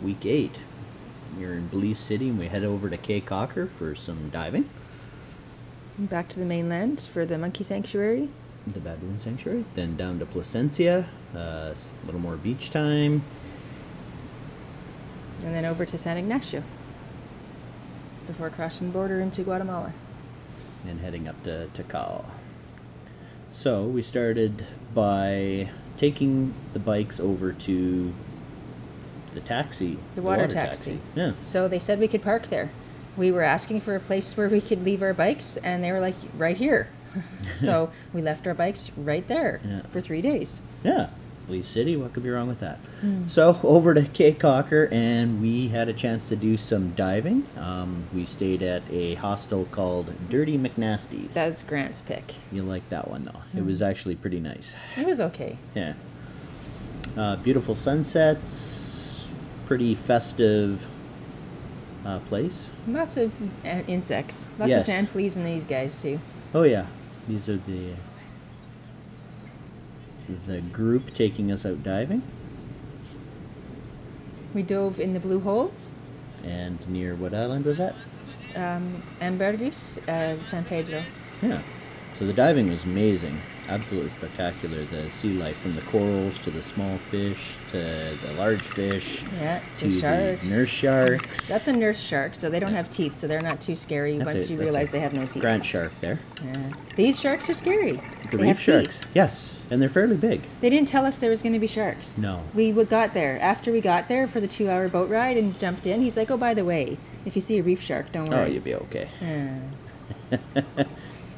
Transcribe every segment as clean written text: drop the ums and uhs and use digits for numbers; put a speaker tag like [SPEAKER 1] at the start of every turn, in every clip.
[SPEAKER 1] week 8. We're in Belize City and we head over to Cape Cocker for some diving.
[SPEAKER 2] Back to the mainland for the monkey sanctuary.
[SPEAKER 1] The baboon sanctuary. Then down to Placencia, a little more beach time.
[SPEAKER 2] And then over to San Ignacio before crossing the border into Guatemala.
[SPEAKER 1] And heading up to Tikal. So we started by taking the bikes over to the taxi.
[SPEAKER 2] The water taxi.
[SPEAKER 1] Yeah.
[SPEAKER 2] So they said we could park there. We were asking for a place where we could leave our bikes, and they were like, right here. So we left our bikes right there for 3 days.
[SPEAKER 1] Yeah. Belize City, what could be wrong with that? So over to Cape Cocker, and we had a chance to do some diving. We stayed at a hostel called Dirty McNasty's.
[SPEAKER 2] That's Grant's pick.
[SPEAKER 1] You like that one, though. It was actually pretty nice.
[SPEAKER 2] It was okay.
[SPEAKER 1] Yeah. Beautiful sunsets, pretty festive place.
[SPEAKER 2] Lots of insects. Lots of sand fleas in these guys, too.
[SPEAKER 1] Oh, yeah. These are the group taking us out diving.
[SPEAKER 2] We dove in the Blue Hole.
[SPEAKER 1] And near what island was that?
[SPEAKER 2] Ambergris, San Pedro.
[SPEAKER 1] Yeah. So the diving was amazing. Absolutely spectacular. The sea life, from the corals to the small fish to the large fish.
[SPEAKER 2] Yeah,
[SPEAKER 1] to
[SPEAKER 2] the sharks.
[SPEAKER 1] The nurse sharks.
[SPEAKER 2] That's a nurse shark, so they don't have teeth, so they're not too scary once you realize they have no teeth.
[SPEAKER 1] Grant shark there.
[SPEAKER 2] Yeah. These sharks are scary.
[SPEAKER 1] The
[SPEAKER 2] they
[SPEAKER 1] reef
[SPEAKER 2] have
[SPEAKER 1] sharks.
[SPEAKER 2] Teeth.
[SPEAKER 1] Yes. And they're fairly big.
[SPEAKER 2] They didn't tell us there was going to be sharks.
[SPEAKER 1] No.
[SPEAKER 2] We got there. After we got there for the 2-hour boat ride and jumped in, he's like, oh, by the way, if you see a reef shark, don't worry.
[SPEAKER 1] Oh, you'll be okay.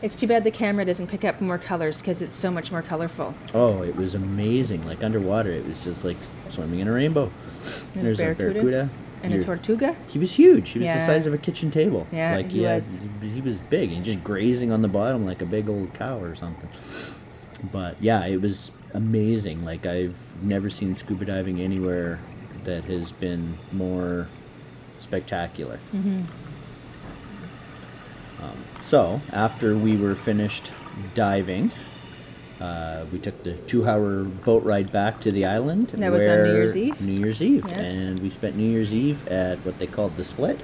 [SPEAKER 2] It's too bad the camera doesn't pick up more colors because it's so much more colorful.
[SPEAKER 1] Oh, it was amazing. Like underwater, it was just like swimming in a rainbow. There's a barracuda.
[SPEAKER 2] And a tortuga.
[SPEAKER 1] He was huge. He was the size of a kitchen table.
[SPEAKER 2] Yeah,
[SPEAKER 1] like
[SPEAKER 2] he was.
[SPEAKER 1] He was big and just grazing on the bottom like a big old cow or something. But yeah, it was amazing. Like, I've never seen scuba diving anywhere that has been more spectacular. So after we were finished diving, we took the 2-hour boat ride back to the island.
[SPEAKER 2] That was on New Year's Eve.
[SPEAKER 1] New Year's Eve,
[SPEAKER 2] yeah.
[SPEAKER 1] And we spent New Year's Eve at what they called the Split.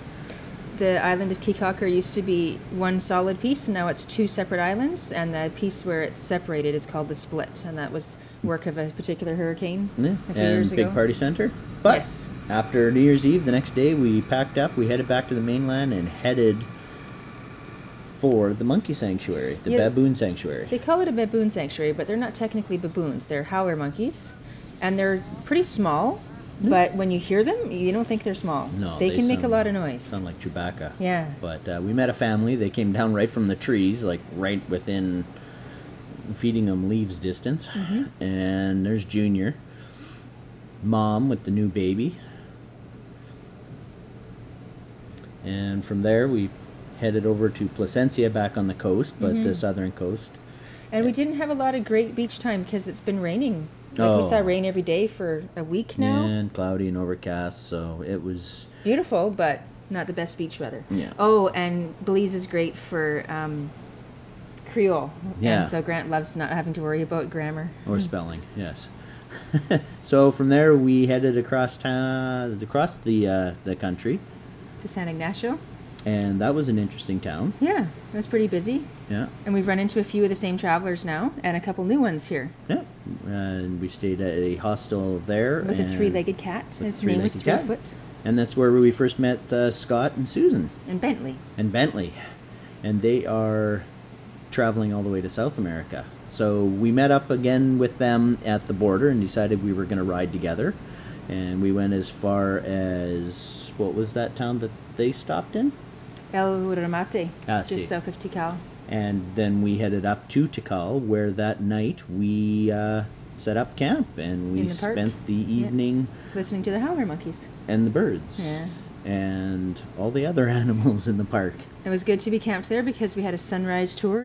[SPEAKER 2] The island of Cape Cocker used to be one solid piece, and now it's 2 separate islands, and the piece where it's separated is called the Split, and that was work of a particular hurricane a few years ago.
[SPEAKER 1] Big party center. But after New Year's Eve, the next day, we packed up, we headed back to the mainland and headed for the monkey sanctuary, the baboon sanctuary.
[SPEAKER 2] They call it a baboon sanctuary, but they're not technically baboons. They're howler monkeys, and they're pretty small. But when you hear them, you don't think they're small.
[SPEAKER 1] No,
[SPEAKER 2] they can make a lot of noise.
[SPEAKER 1] Sound like Chewbacca.
[SPEAKER 2] Yeah.
[SPEAKER 1] But we met a family. They came down right from the trees, like right within feeding them leaves distance. And there's Junior, Mom with the new baby. And from there, we headed over to Placencia, back on the coast, but the southern coast.
[SPEAKER 2] And we didn't have a lot of great beach time because it's been raining. Like we saw rain every day for a week now.
[SPEAKER 1] And cloudy and overcast, so it was
[SPEAKER 2] beautiful, but not the best beach weather.
[SPEAKER 1] Yeah.
[SPEAKER 2] Oh, and Belize is great for Creole.
[SPEAKER 1] Yeah.
[SPEAKER 2] And so Grant loves not having to worry about grammar.
[SPEAKER 1] Or spelling, yes. So from there we headed across the country.
[SPEAKER 2] To San Ignacio.
[SPEAKER 1] And that was an interesting town.
[SPEAKER 2] Yeah, it was pretty busy.
[SPEAKER 1] Yeah.
[SPEAKER 2] And we've run into a few of the same travelers now, and a couple new ones here.
[SPEAKER 1] Yeah. And we stayed at a hostel there.
[SPEAKER 2] With a 3-legged cat. Its name was Threefoot.
[SPEAKER 1] And that's where we first met Scott and Susan.
[SPEAKER 2] And Bentley.
[SPEAKER 1] And they are traveling all the way to South America. So we met up again with them at the border and decided we were going to ride together. And we went as far as, what was that town that they stopped in?
[SPEAKER 2] El Ramate, just south of Tikal.
[SPEAKER 1] And then we headed up to Tikal, where that night we set up camp and we spent the evening
[SPEAKER 2] listening to the howler monkeys
[SPEAKER 1] and the birds and all the other animals in the park.
[SPEAKER 2] It was good to be camped there because we had a sunrise tour.